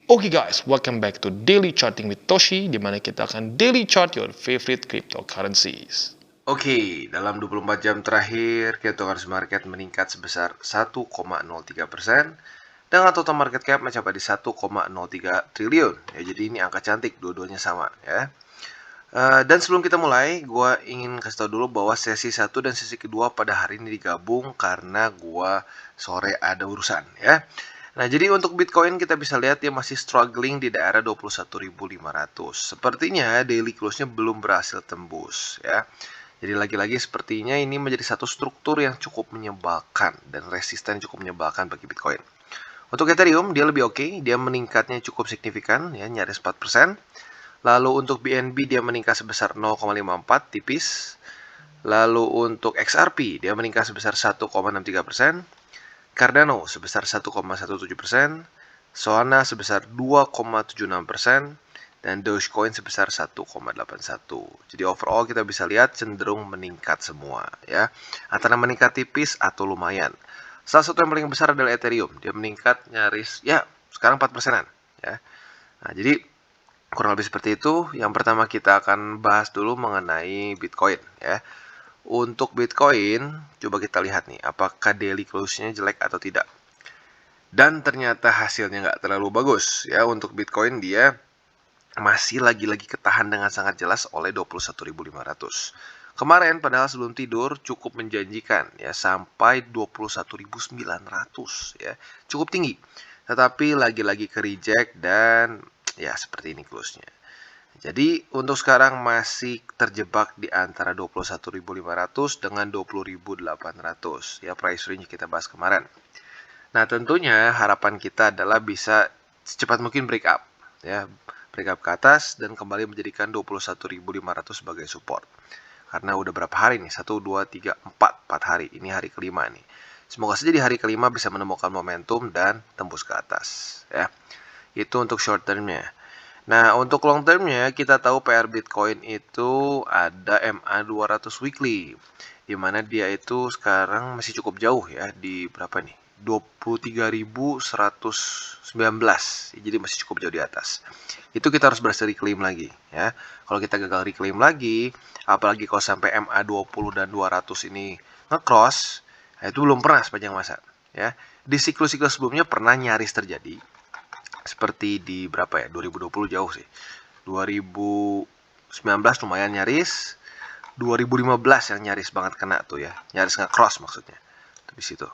Oke guys, welcome back to Daily Charting with Toshi, di mana kita akan daily chart your favorite cryptocurrencies. Oke, dalam 24 jam terakhir, cryptocurrency market meningkat sebesar 1,03% dengan total market cap mencapai di 1,03 triliun. Ya, jadi ini angka cantik, dua-duanya sama ya. Dan sebelum kita mulai, gue ingin kasih tahu dulu bahwa sesi 1 dan sesi kedua pada hari ini digabung karena gue sore ada urusan ya. Nah, jadi untuk Bitcoin kita bisa lihat dia masih struggling di daerah 21.500. Sepertinya daily close-nya belum berhasil tembus ya. Jadi lagi-lagi sepertinya ini menjadi satu struktur yang cukup menyebalkan dan resisten cukup menyebalkan bagi Bitcoin. Untuk Ethereum dia lebih oke, dia meningkatnya cukup signifikan ya, nyaris 4%. Lalu untuk BNB dia meningkat sebesar 0,54 tipis. Lalu untuk XRP dia meningkat sebesar 1,63%. Cardano sebesar 1,17%, Solana sebesar 2,76%, dan Dogecoin sebesar 1,81. Jadi overall kita bisa lihat cenderung meningkat semua ya. Antara meningkat tipis atau lumayan. Salah satu yang paling besar adalah Ethereum. Dia meningkat nyaris ya sekarang 4%-an ya. Nah, jadi kurang lebih seperti itu. Yang pertama kita akan bahas dulu mengenai Bitcoin ya. Untuk Bitcoin, coba kita lihat nih, apakah daily close-nya jelek atau tidak. Dan ternyata hasilnya nggak terlalu bagus ya. Untuk Bitcoin dia masih lagi-lagi ketahan dengan sangat jelas oleh 21.500. Kemarin padahal sebelum tidur cukup menjanjikan ya sampai 21.900 ya. Cukup tinggi. Tetapi lagi-lagi ke reject dan ya seperti ini close-nya. Jadi untuk sekarang masih terjebak di antara 21.500 dengan 20.800 ya, price range kita bahas kemarin. Nah, tentunya harapan kita adalah bisa secepat mungkin break up ya, break up ke atas dan kembali menjadikan 21.500 sebagai support. Karena udah berapa hari nih? 1 2 3 4 hari. Ini hari kelima nih. Semoga saja di hari kelima bisa menemukan momentum dan tembus ke atas ya. Itu untuk short termnya. Nah, untuk long termnya kita tahu PR Bitcoin itu ada MA200 weekly, di mana dia itu sekarang masih cukup jauh ya, di berapa nih? 23.119. Jadi masih cukup jauh di atas. Itu kita harus berhasil reclaim lagi ya. Kalau kita gagal reclaim lagi, apalagi kalau sampai MA20 dan 200 ini nge-cross, nah itu belum pernah sepanjang masa ya. Di siklus-siklus sebelumnya pernah nyaris terjadi. Seperti di berapa ya? 2020 jauh sih. 2019 lumayan nyaris. 2015 yang nyaris banget kena tuh ya. Nyaris nggak cross maksudnya. Di situ.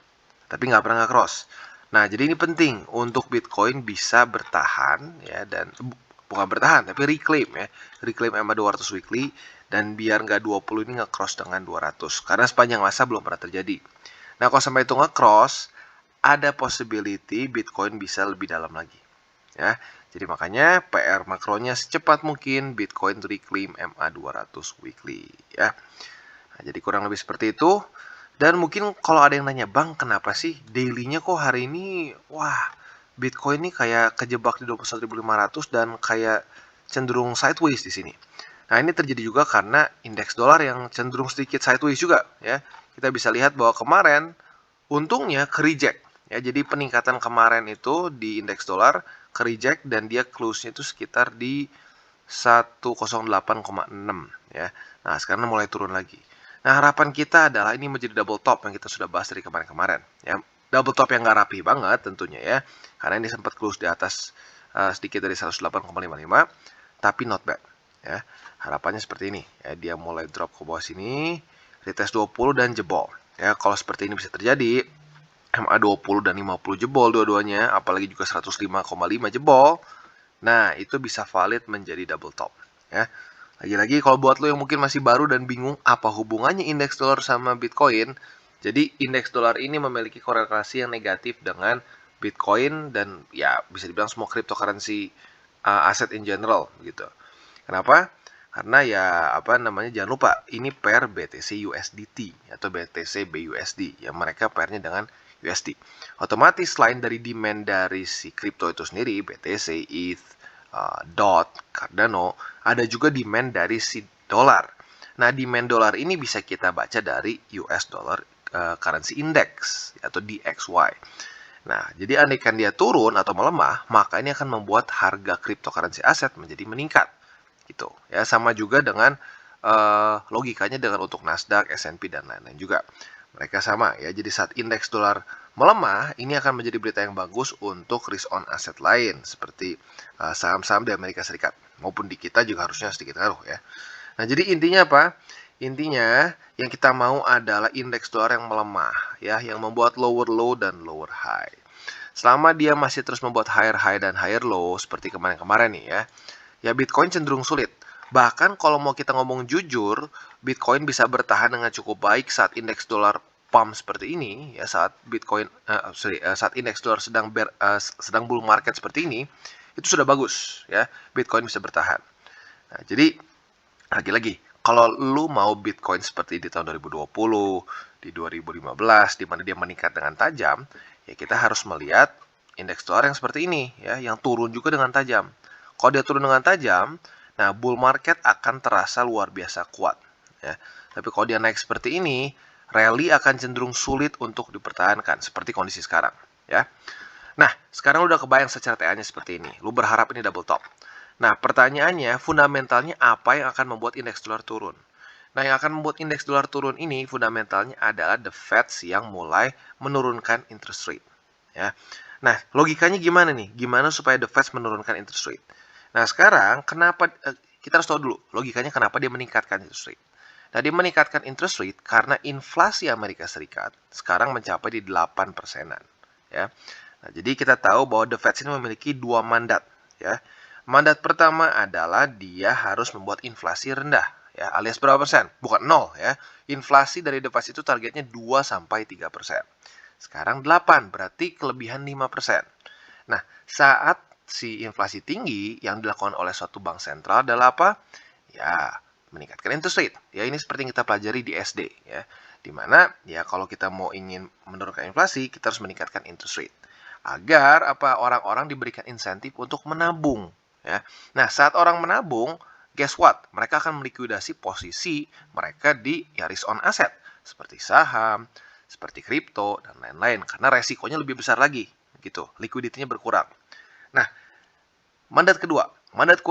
Tapi nggak pernah nggak cross. Nah, jadi ini penting untuk Bitcoin bisa bertahan ya, dan bukan bertahan tapi reclaim ya. Reclaim MA200 weekly dan biar nggak 20 ini nge-cross dengan 200. Karena sepanjang masa belum pernah terjadi. Nah, kalau sampai itu nge-cross, ada possibility Bitcoin bisa lebih dalam lagi. Ya, jadi makanya PR makronya secepat mungkin Bitcoin reclaim MA200 weekly ya. Nah, jadi kurang lebih seperti itu. Dan mungkin kalau ada yang nanya, "Bang, kenapa sih daily-nya kok hari ini wah, Bitcoin ini kayak kejebak di 21.500 dan kayak cenderung sideways di sini?" Nah, ini terjadi juga karena indeks dolar yang cenderung sedikit sideways juga ya. Kita bisa lihat bahwa kemarin untungnya ke reject ya. Jadi peningkatan kemarin itu di indeks dolar ke reject dan dia close-nya itu sekitar di 108,6 ya. Nah, sekarang mulai turun lagi. Nah, harapan kita adalah ini menjadi double top yang kita sudah bahas dari kemarin-kemarin ya. Double top yang nggak rapi banget tentunya ya. Karena ini sempat close di atas sedikit dari 108,55, tapi not bad ya. Harapannya seperti ini ya, dia mulai drop ke bawah sini, retest 20 dan jebol. Ya, kalau seperti ini bisa terjadi, MA20 dan 50 jebol dua-duanya, apalagi juga 105,5 jebol. Nah, itu bisa valid menjadi double top ya. Lagi-lagi kalau buat lo yang mungkin masih baru dan bingung apa hubungannya indeks dolar sama Bitcoin, jadi indeks dolar ini memiliki korelasi yang negatif dengan Bitcoin dan ya bisa dibilang semua cryptocurrency aset in general gitu. Kenapa? Karena ya apa namanya, jangan lupa ini pair BTC USDT atau BTC BUSD yang mereka pairnya dengan USD. Otomatis selain dari demand dari si kripto itu sendiri, BTC, ETH, DOT, Cardano, ada juga demand dari si dolar. Nah, demand dolar ini bisa kita baca dari US Dollar Currency Index atau DXY. Nah, jadi andaikan dia turun atau melemah, maka ini akan membuat harga cryptocurrency aset menjadi meningkat. Gitu. Ya, sama juga dengan logikanya dengan untuk Nasdaq, S&P dan lain-lain juga. Mereka sama ya. Jadi saat indeks dolar melemah, ini akan menjadi berita yang bagus untuk risk on aset lain seperti saham-saham di Amerika Serikat maupun di kita juga harusnya sedikit ngaruh ya. Nah, jadi intinya apa? Intinya yang kita mau adalah indeks dolar yang melemah ya, yang membuat lower low dan lower high. Selama dia masih terus membuat higher high dan higher low seperti kemarin-kemarin nih ya Bitcoin cenderung sulit. Bahkan kalau mau kita ngomong jujur, Bitcoin bisa bertahan dengan cukup baik saat indeks dolar pump seperti ini ya, saat Bitcoin saat indeks dolar sedang bull market seperti ini, itu sudah bagus ya, Bitcoin bisa bertahan. Nah, jadi lagi-lagi kalau lu mau Bitcoin seperti di tahun 2020, di 2015 di mana dia meningkat dengan tajam, ya kita harus melihat indeks dolar yang seperti ini ya, yang turun juga dengan tajam. Kalau dia turun dengan tajam, nah bull market akan terasa luar biasa kuat ya. Tapi kalau dia naik seperti ini, rally akan cenderung sulit untuk dipertahankan seperti kondisi sekarang ya. Nah, sekarang udah kebayang secara TA-nya seperti ini. Lu berharap ini double top. Nah, pertanyaannya, fundamentalnya apa yang akan membuat indeks dolar turun? Nah, yang akan membuat indeks dolar turun ini fundamentalnya adalah the Fed yang mulai menurunkan interest rate. Ya. Nah, logikanya gimana nih? Gimana supaya the Fed menurunkan interest rate? Nah, sekarang kenapa kita harus tahu dulu logikanya kenapa dia meningkatkan interest rate. Nah, dia meningkatkan interest rate karena inflasi Amerika Serikat sekarang mencapai di 8%-an. Ya. Nah, jadi kita tahu bahwa the Fed ini memiliki dua mandat. Ya. Mandat pertama adalah dia harus membuat inflasi rendah. Ya, alias berapa persen? Bukan 0 ya. Inflasi dari The Fed itu targetnya 2-3%. Sekarang 8, berarti kelebihan 5%. Nah, saat si inflasi tinggi yang dilakukan oleh suatu bank sentral adalah apa? Ya, meningkatkan interest rate. Ya, ini seperti yang kita pelajari di SD ya. Di mana ya kalau kita mau ingin menurunkan inflasi, kita harus meningkatkan interest rate agar apa orang-orang diberikan insentif untuk menabung ya. Nah, saat orang menabung, guess what? Mereka akan melikuidasi posisi mereka di ya risk on asset seperti saham, seperti kripto dan lain-lain karena resikonya lebih besar lagi gitu. Liquidity-nya berkurang. Nah, mandat kedua, mandat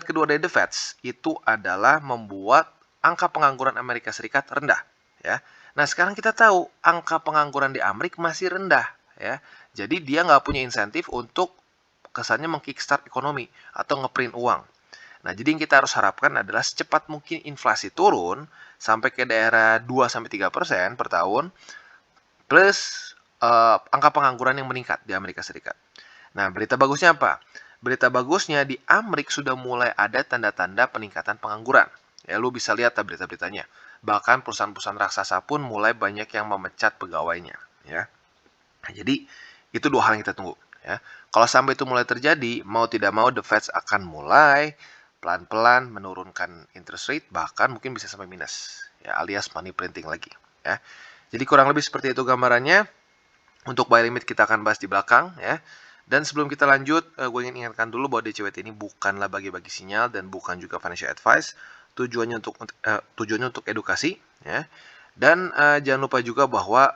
kedua dari The Fed itu adalah membuat angka pengangguran Amerika Serikat rendah ya. Nah, sekarang kita tahu angka pengangguran di Amerika masih rendah ya. Jadi dia nggak punya insentif untuk kesannya mengkickstart ekonomi atau ngeprint uang. Nah, jadi yang kita harus harapkan adalah secepat mungkin inflasi turun sampai ke daerah 2-3% per tahun plus angka pengangguran yang meningkat di Amerika Serikat. Nah, berita bagusnya apa? Berita bagusnya di Amerika sudah mulai ada tanda-tanda peningkatan pengangguran. Ya, lu bisa lihat berita-beritanya. Bahkan perusahaan-perusahaan raksasa pun mulai banyak yang memecat pegawainya. Ya. Nah, jadi itu dua hal yang kita tunggu. Ya. Kalau sampai itu mulai terjadi, mau tidak mau The Fed akan mulai pelan-pelan menurunkan interest rate, bahkan mungkin bisa sampai minus, ya, alias money printing lagi. Ya. Jadi kurang lebih seperti itu gambarannya. Untuk buy limit kita akan bahas di belakang ya. Dan sebelum kita lanjut, gue ingin ingatkan dulu bahwa DCWT ini bukanlah bagi-bagi sinyal dan bukan juga financial advice. Tujuannya untuk edukasi ya. Dan jangan lupa juga bahwa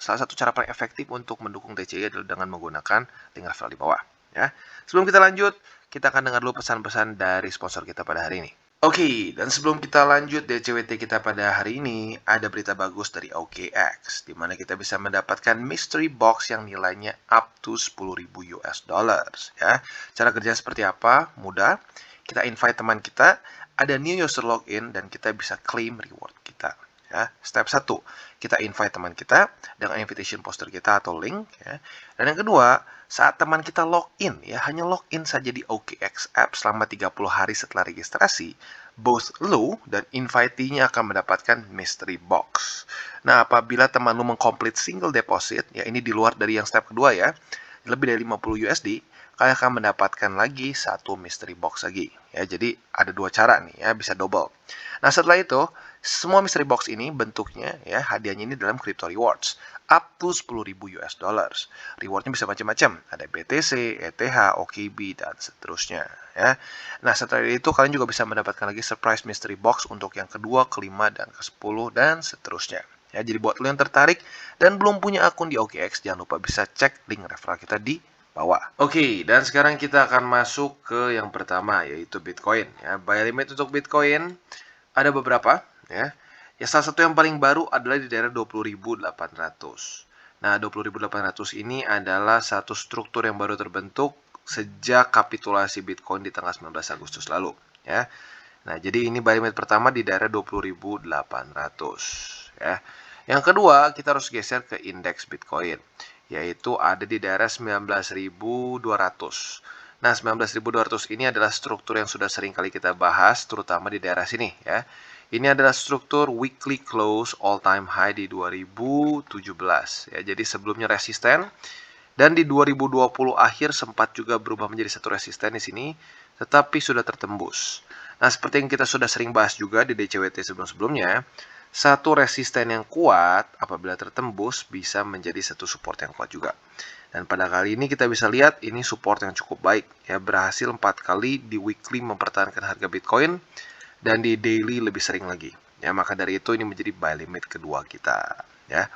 salah satu cara paling efektif untuk mendukung DCI adalah dengan menggunakan link referral di bawah ya. Sebelum kita lanjut, kita akan dengar dulu pesan-pesan dari sponsor kita pada hari ini. Oke, dan sebelum kita lanjut DCWT kita pada hari ini, ada berita bagus dari OKX, di mana kita bisa mendapatkan mystery box yang nilainya up to 10.000 US dollars. Ya. Cara kerjanya seperti apa? Mudah. Kita invite teman kita, ada new user login, dan kita bisa claim reward kita. Ya. Step 1, kita invite teman kita dengan invitation poster kita atau link. Ya. Dan yang kedua, saat teman kita login, ya hanya login saja di OKX app selama 30 hari setelah registrasi, both lu dan invitee-nya akan mendapatkan mystery box. Nah, apabila teman lu mengcomplete single deposit, ya ini di luar dari yang step kedua ya, lebih dari 50 USD, kalian akan mendapatkan lagi satu mystery box lagi. Ya, jadi ada dua cara nih ya, bisa double. Nah, setelah itu, semua mystery box ini bentuknya ya, hadiahnya ini dalam crypto rewards up to 10.000 US dollars. Rewardnya bisa macam-macam, ada BTC, ETH, OKB, dan seterusnya. Ya. Nah, setelah itu kalian juga bisa mendapatkan lagi surprise mystery box untuk yang kedua, kelima, dan ke-10, dan seterusnya. Ya, jadi buat lo yang tertarik dan belum punya akun di OKX, jangan lupa bisa cek link referral kita di bawah. Oke, dan sekarang kita akan masuk ke yang pertama, yaitu Bitcoin. Ya, buy limit untuk Bitcoin ada beberapa. Ya, salah satu yang paling baru adalah di daerah 20.800. Nah, 20.800 ini adalah satu struktur yang baru terbentuk sejak kapitulasi Bitcoin di tanggal 19 Agustus lalu. Ya, nah, jadi ini buy limit pertama di daerah 20.800 ya. Yang kedua, kita harus geser ke indeks Bitcoin, yaitu ada di daerah 19.200. Nah, 19.200 ini adalah struktur yang sudah sering kali kita bahas, terutama di daerah sini ya. Ini adalah struktur weekly close all time high di 2017 ya. Jadi sebelumnya resisten dan di 2020 akhir sempat juga berubah menjadi satu resisten di sini, tetapi sudah tertembus. Nah, seperti yang kita sudah sering bahas juga di DCWT sebelum-sebelumnya, satu resisten yang kuat apabila tertembus bisa menjadi satu support yang kuat juga. Dan pada kali ini kita bisa lihat ini support yang cukup baik ya, berhasil 4 kali di weekly mempertahankan harga Bitcoin dan di daily lebih sering lagi. Ya, maka dari itu ini menjadi buy limit kedua kita ya.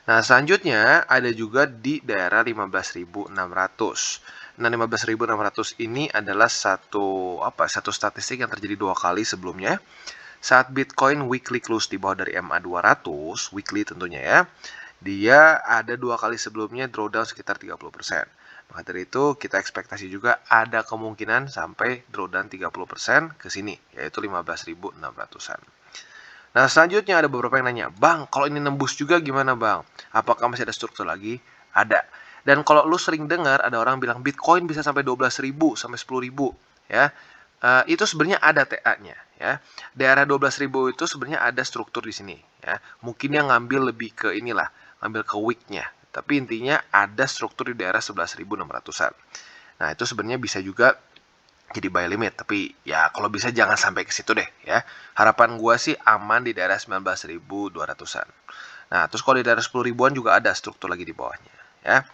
Nah, selanjutnya ada juga di daerah 15.600. Nah, 15.600 ini adalah satu statistik yang terjadi 2 kali sebelumnya. Saat Bitcoin weekly close di bawah dari MA 200, weekly tentunya ya, dia ada 2 kali sebelumnya drawdown sekitar 30%. Maka dari itu kita ekspektasi juga ada kemungkinan sampai drawdown 30% ke sini, yaitu 15.600-an. Nah, selanjutnya ada beberapa yang nanya, Bang, kalau ini nembus juga gimana Bang? Apakah masih ada struktur lagi? Ada. Dan kalau lu sering dengar ada orang bilang Bitcoin bisa sampai 12.000 sampai 10.000 ya. Itu sebenarnya ada TA-nya ya. Daerah 12.000 itu sebenarnya ada struktur di sini ya. Mungkin yang ngambil lebih ke inilah, ngambil ke week-nya. Tapi intinya ada struktur di daerah 11.600-an. Nah, itu sebenarnya bisa juga jadi buy limit, tapi ya kalau bisa jangan sampai ke situ deh ya. Harapan gua sih aman di daerah 19.200-an. Nah, terus kalau di daerah 10 ribuan juga ada struktur lagi di bawahnya ya.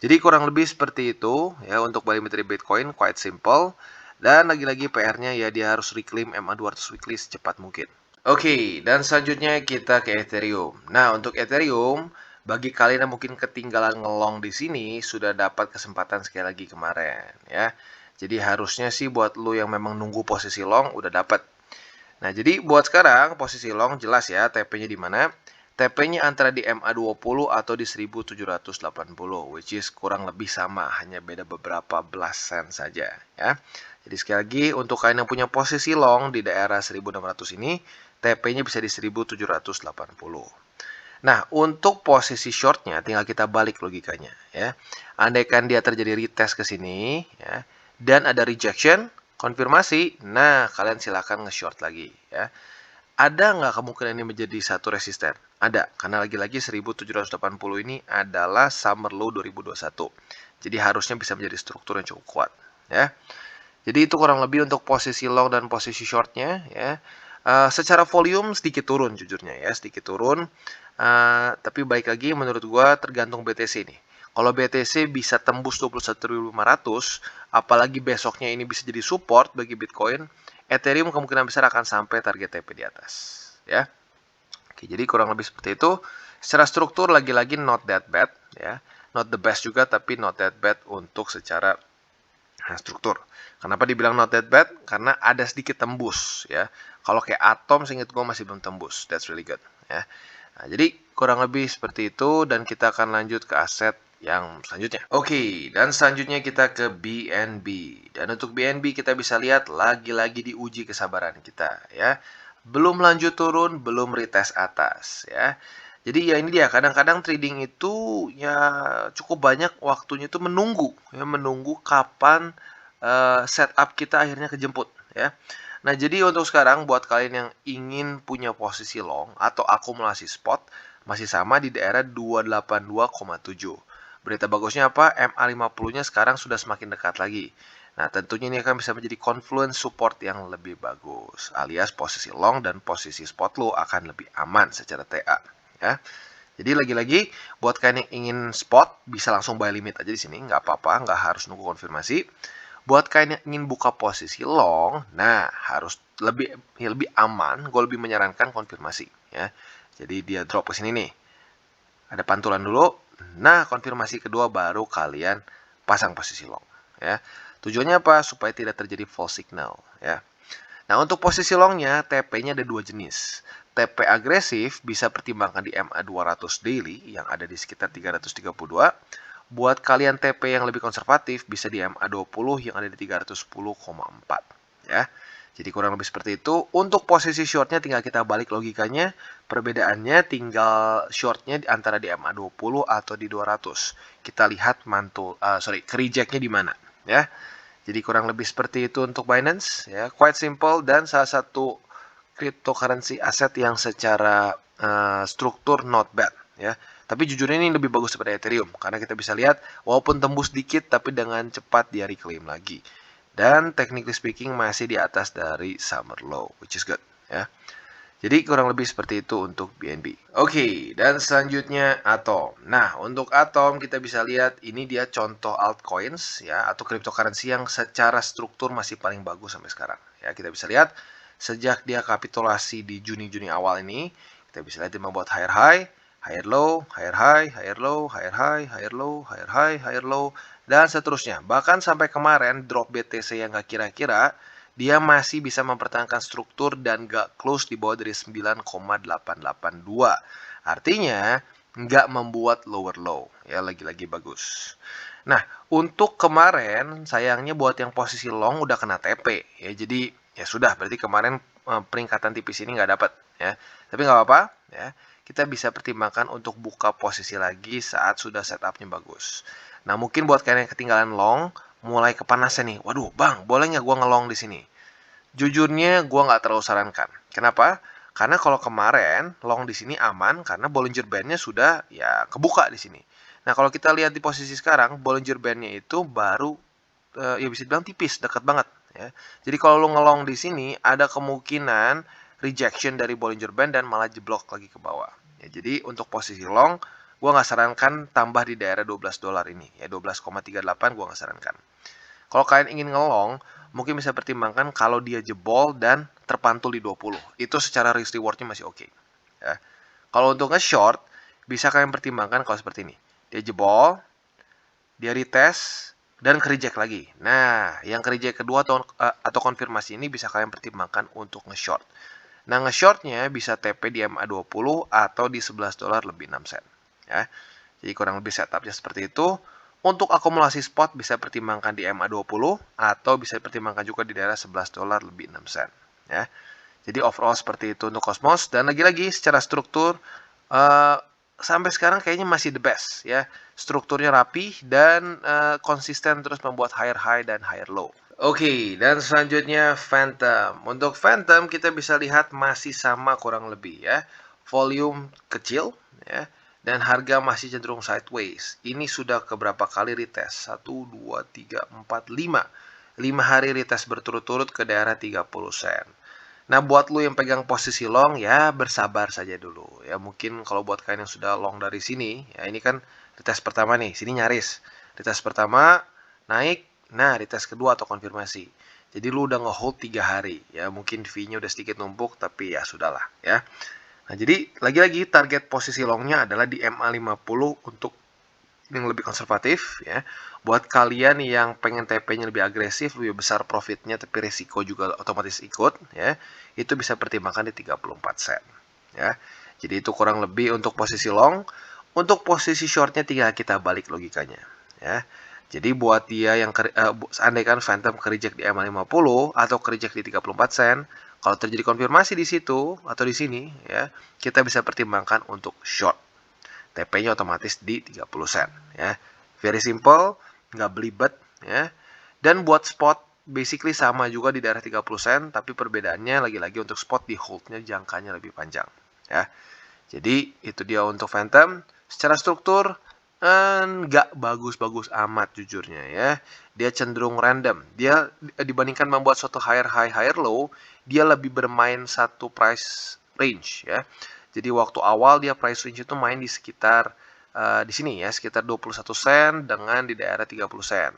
Jadi kurang lebih seperti itu ya untuk buy limit dari Bitcoin, quite simple. Dan lagi-lagi PR-nya ya dia harus reclaim MA200 weekly secepat mungkin. Oke, dan selanjutnya kita ke Ethereum. Nah, untuk Ethereum, bagi kalian yang mungkin ketinggalan ngelong di sini, sudah dapat kesempatan sekali lagi kemarin ya. Jadi harusnya sih buat lu yang memang nunggu posisi long udah dapat. Nah, jadi buat sekarang posisi long jelas ya TP-nya di mana? TP-nya antara di MA20 atau di 1780, which is kurang lebih sama, hanya beda beberapa belas sen saja ya. Jadi sekali lagi untuk kalian yang punya posisi long di daerah 1600 ini, TP-nya bisa di 1780. Nah, untuk posisi shortnya tinggal kita balik logikanya ya. Andaikan dia terjadi retest ke sini ya, dan ada rejection, konfirmasi, nah kalian silakan nge-short lagi ya. Ada nggak kemungkinan ini menjadi satu resisten? Ada, karena lagi-lagi 1780 ini adalah summer low 2021. Jadi harusnya bisa menjadi struktur yang cukup kuat ya. Jadi itu kurang lebih untuk posisi long dan posisi shortnya ya. Secara volume sedikit turun jujurnya ya, sedikit turun. Tapi baik lagi menurut gua tergantung BTC nih. Kalau BTC bisa tembus 21.500, apalagi besoknya ini bisa jadi support bagi Bitcoin, Ethereum kemungkinan besar akan sampai target TP di atas ya. Oke, jadi kurang lebih seperti itu. Secara struktur lagi-lagi not that bad ya. Not the best juga tapi not that bad untuk secara struktur. Kenapa dibilang not that bad? Karena ada sedikit tembus ya. Kalau kayak atom seingat gue masih belum tembus. That's really good ya. Nah, jadi kurang lebih seperti itu dan kita akan lanjut ke aset yang selanjutnya. Oke, dan selanjutnya kita ke BNB. Dan untuk BNB kita bisa lihat lagi-lagi diuji kesabaran kita ya. Belum lanjut turun, belum retest atas ya. Jadi ya ini dia, kadang-kadang trading itu ya cukup banyak waktunya itu menunggu ya, menunggu kapan setup kita akhirnya kejemput ya. Nah, jadi untuk sekarang buat kalian yang ingin punya posisi long atau akumulasi spot masih sama di daerah 282,7. Berita bagusnya apa? MA50-nya sekarang sudah semakin dekat lagi. Nah, tentunya ini akan bisa menjadi confluence support yang lebih bagus, alias posisi long dan posisi spot lo akan lebih aman secara TA ya. Jadi lagi-lagi buat kalian yang ingin spot bisa langsung buy limit aja di sini, nggak apa-apa, nggak harus nunggu konfirmasi. Buat kalian yang ingin buka posisi long, nah harus lebih aman, gue lebih menyarankan konfirmasi ya. Jadi dia drop ke sini nih. Ada pantulan dulu. Nah, konfirmasi kedua baru kalian pasang posisi long, ya. Tujuannya apa? Supaya tidak terjadi false signal, ya. Nah, untuk posisi longnya, TP-nya ada dua jenis. TP agresif bisa pertimbangkan di MA 200 daily yang ada di sekitar 332. Buat kalian TP yang lebih konservatif bisa di MA 20 yang ada di 310,4, ya. Jadi kurang lebih seperti itu. Untuk posisi shortnya tinggal kita balik logikanya. Perbedaannya tinggal shortnya antara di MA 20 atau di 200. Kita lihat kerijeknya di mana, ya. Jadi kurang lebih seperti itu untuk Binance, ya. Quite simple dan salah satu cryptocurrency aset yang secara struktur not bad, ya. Tapi jujur ini lebih bagus daripada Ethereum karena kita bisa lihat walaupun tembus dikit tapi dengan cepat dia reclaim lagi. Dan technically speaking masih di atas dari summer low, which is good, ya. Jadi kurang lebih seperti itu untuk BNB. Oke, dan selanjutnya Atom. Nah, untuk Atom kita bisa lihat ini dia contoh altcoins, ya, atau cryptocurrency yang secara struktur masih paling bagus sampai sekarang. Ya, kita bisa lihat sejak dia kapitulasi di Juni awal ini, kita bisa lihat dia membuat higher high, higher low, higher high, higher low, higher high, higher low, higher high, higher low, dan seterusnya. Bahkan sampai kemarin drop BTC yang gak kira-kira, dia masih bisa mempertahankan struktur dan gak close di bawah dari 9,882. Artinya, nggak membuat lower low. Ya, lagi-lagi bagus. Nah, untuk kemarin, sayangnya buat yang posisi long udah kena TP. Ya, jadi ya sudah, berarti kemarin peringkatan tipis ini nggak dapat. Ya. Tapi nggak apa-apa. Ya. Kita bisa pertimbangkan untuk buka posisi lagi saat sudah setupnya bagus. Nah, mungkin buat kalian yang ketinggalan long, mulai kepanasan nih. Waduh, bang, boleh nggak gue ngelong di sini? Jujurnya, gue nggak terlalu sarankan. Kenapa? Karena kalau kemarin long di sini aman karena Bollinger Band-nya sudah ya kebuka di sini. Nah, kalau kita lihat di posisi sekarang, Bollinger Band-nya itu baru ya bisa dibilang tipis, dekat banget. Ya. Jadi kalau lo ngelong di sini, ada kemungkinan rejection dari Bollinger Band dan malah jeblok lagi ke bawah. Ya, jadi untuk posisi long, gue nggak sarankan tambah di daerah $12 ini. Ya 12,38 gue nggak sarankan. Kalau kalian ingin ngelong, mungkin bisa pertimbangkan kalau dia jebol dan terpantul di 20. Itu secara risk rewardnya masih oke. Ya. Kalau untuk nge-short, bisa kalian pertimbangkan kalau seperti ini. Dia jebol, dia retest, dan kereject lagi. Nah, yang kereject kedua atau konfirmasi ini bisa kalian pertimbangkan untuk nge-short. Nah, nge-shortnya bisa TP di MA 20 atau di $11 lebih 6 sen. Ya. Jadi kurang lebih setupnya seperti itu. Untuk akumulasi spot bisa pertimbangkan di MA 20 atau bisa pertimbangkan juga di daerah $11 lebih 6 sen. Ya. Jadi overall seperti itu untuk Cosmos. Dan lagi-lagi secara struktur sampai sekarang kayaknya masih the best, ya. Strukturnya rapi dan konsisten terus membuat higher high dan higher low. Oke, dan selanjutnya Phantom. Untuk Phantom kita bisa lihat masih sama kurang lebih, ya. Volume kecil, ya. Dan harga masih cenderung sideways. Ini sudah keberapa kali retest? 1, 2, 3, 4, 5. 5 hari retest berturut-turut ke daerah 30 sen. Nah, buat lu yang pegang posisi long, ya bersabar saja dulu. Ya, mungkin kalau buat kalian yang sudah long dari sini, ya ini kan retest pertama nih, sini nyaris. Retest pertama, naik, nah retest kedua atau konfirmasi. Jadi lu udah nge-hold 3 hari. Ya, mungkin fee-nya udah sedikit numpuk, tapi ya sudahlah, ya. Nah, jadi lagi-lagi target posisi longnya adalah di MA 50 untuk yang lebih konservatif, ya. Buat kalian yang pengen TP-nya lebih agresif, lebih besar profitnya tapi risiko juga otomatis ikut, ya. Itu bisa pertimbangkan di 34 sen, ya. Jadi itu kurang lebih untuk posisi long. Untuk posisi shortnya tinggal kita balik logikanya, ya. Jadi buat dia yang andaikan Phantom kereject di MA 50 atau kereject di 34 sen, kalau terjadi konfirmasi di situ atau di sini, ya, kita bisa pertimbangkan untuk short. TP-nya otomatis di 30 sen, ya. Very simple, nggak belibet, ya. Dan buat spot basically sama juga di daerah 30 sen, tapi perbedaannya lagi-lagi untuk spot di hold-nya jangkanya lebih panjang, ya. Jadi itu dia untuk Phantom. Secara struktur nggak bagus-bagus amat jujurnya, ya. Dia cenderung random. Dia dibandingkan membuat suatu higher high, higher low, dia lebih bermain satu price range, ya. Jadi waktu awal dia price range itu main di sekitar di sini, ya, sekitar 21 sen dengan di daerah 30 sen.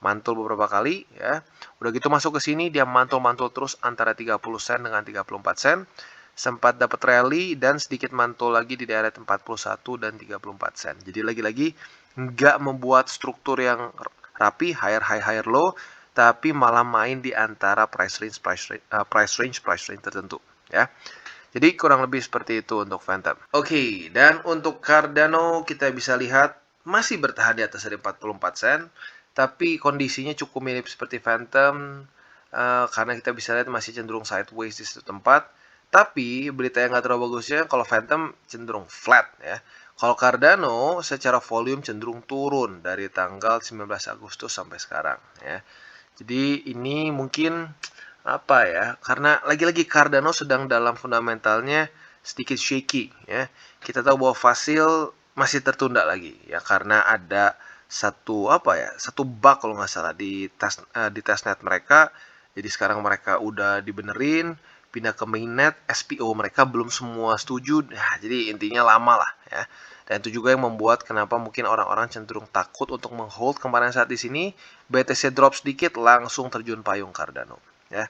Mantul beberapa kali, ya. Udah gitu masuk ke sini dia mantul-mantul terus antara 30 sen dengan 34 sen. sempat dapat rally dan sedikit mantul lagi di daerah 41 dan 34 sen. Jadi lagi-lagi nggak membuat struktur yang rapi, higher high, higher low, tapi malah main di antara price range tertentu, ya. Jadi kurang lebih seperti itu untuk Phantom. Oke, dan untuk Cardano kita bisa lihat masih bertahan di atas dari 44 sen, tapi kondisinya cukup mirip seperti Phantom, karena kita bisa lihat masih cenderung sideways di satu tempat. Tapi berita yang nggak terlalu bagusnya kalau Phantom cenderung flat, ya. Kalau Cardano secara volume cenderung turun dari tanggal 19 Agustus sampai sekarang, ya. Jadi ini mungkin apa ya? Karena lagi-lagi Cardano sedang dalam fundamentalnya sedikit shaky, ya. Kita tahu bahwa Fossil masih tertunda lagi, ya, karena ada satu bug kalau nggak salah di testnet mereka. Jadi sekarang mereka udah dibenerin, pindah ke mainnet, SPO mereka belum semua setuju. Nah, jadi intinya lama lah, ya. Dan itu juga yang membuat kenapa mungkin orang-orang cenderung takut untuk menghold kemarin saat di sini. BTC drop sedikit langsung terjun payung Cardano, ya.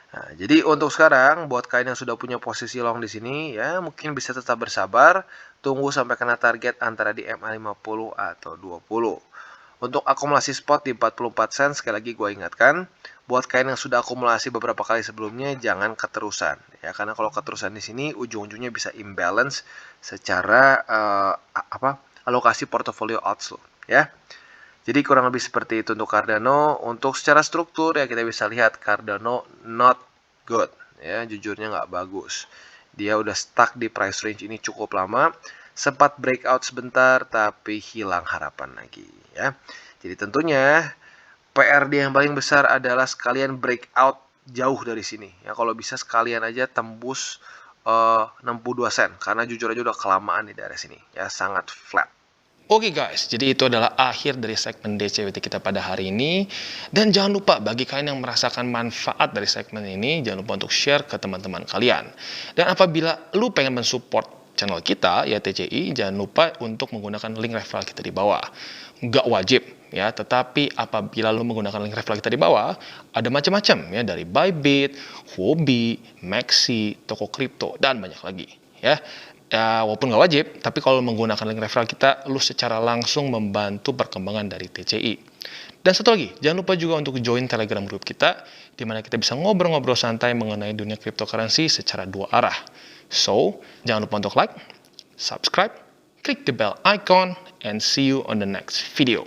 Nah, jadi untuk sekarang buat kalian yang sudah punya posisi long di sini, ya mungkin bisa tetap bersabar, tunggu sampai kena target antara di MA 50 atau 20. Untuk akumulasi spot di 44 sen, sekali lagi gue ingatkan, buat kalian yang sudah akumulasi beberapa kali sebelumnya, jangan keterusan, ya, karena kalau keterusan di sini ujung-ujungnya bisa imbalance secara alokasi portofolio outflow, ya. Jadi kurang lebih seperti itu untuk Cardano. Untuk secara struktur ya kita bisa lihat Cardano not good, ya, jujurnya nggak bagus. Dia udah stuck di price range ini cukup lama, sempat breakout sebentar tapi hilang harapan lagi, ya. Jadi tentunya PR dia yang paling besar adalah sekalian breakout jauh dari sini, ya. Kalau bisa sekalian aja tembus 62 sen, karena jujur aja udah kelamaan di daerah sini, ya, sangat flat. Oke guys, jadi itu adalah akhir dari segmen DCWT kita pada hari ini. Dan jangan lupa bagi kalian yang merasakan manfaat dari segmen ini, jangan lupa untuk share ke teman-teman kalian. Dan apabila lu pengen mensupport channel kita, ya TCI, jangan lupa untuk menggunakan link referral kita di bawah. Nggak wajib, ya, tetapi apabila lu menggunakan link referral kita di bawah, ada macam-macam, ya, dari Bybit, Huobi, Maxi, toko kripto, dan banyak lagi, ya. Ya, walaupun nggak wajib, tapi kalau menggunakan link referral kita, lu secara langsung membantu perkembangan dari TCI. Dan satu lagi, jangan lupa juga untuk join Telegram group kita, di mana kita bisa ngobrol-ngobrol santai mengenai dunia cryptocurrency secara dua arah. So, jangan lupa untuk like, subscribe, klik the bell icon, and see you on the next video.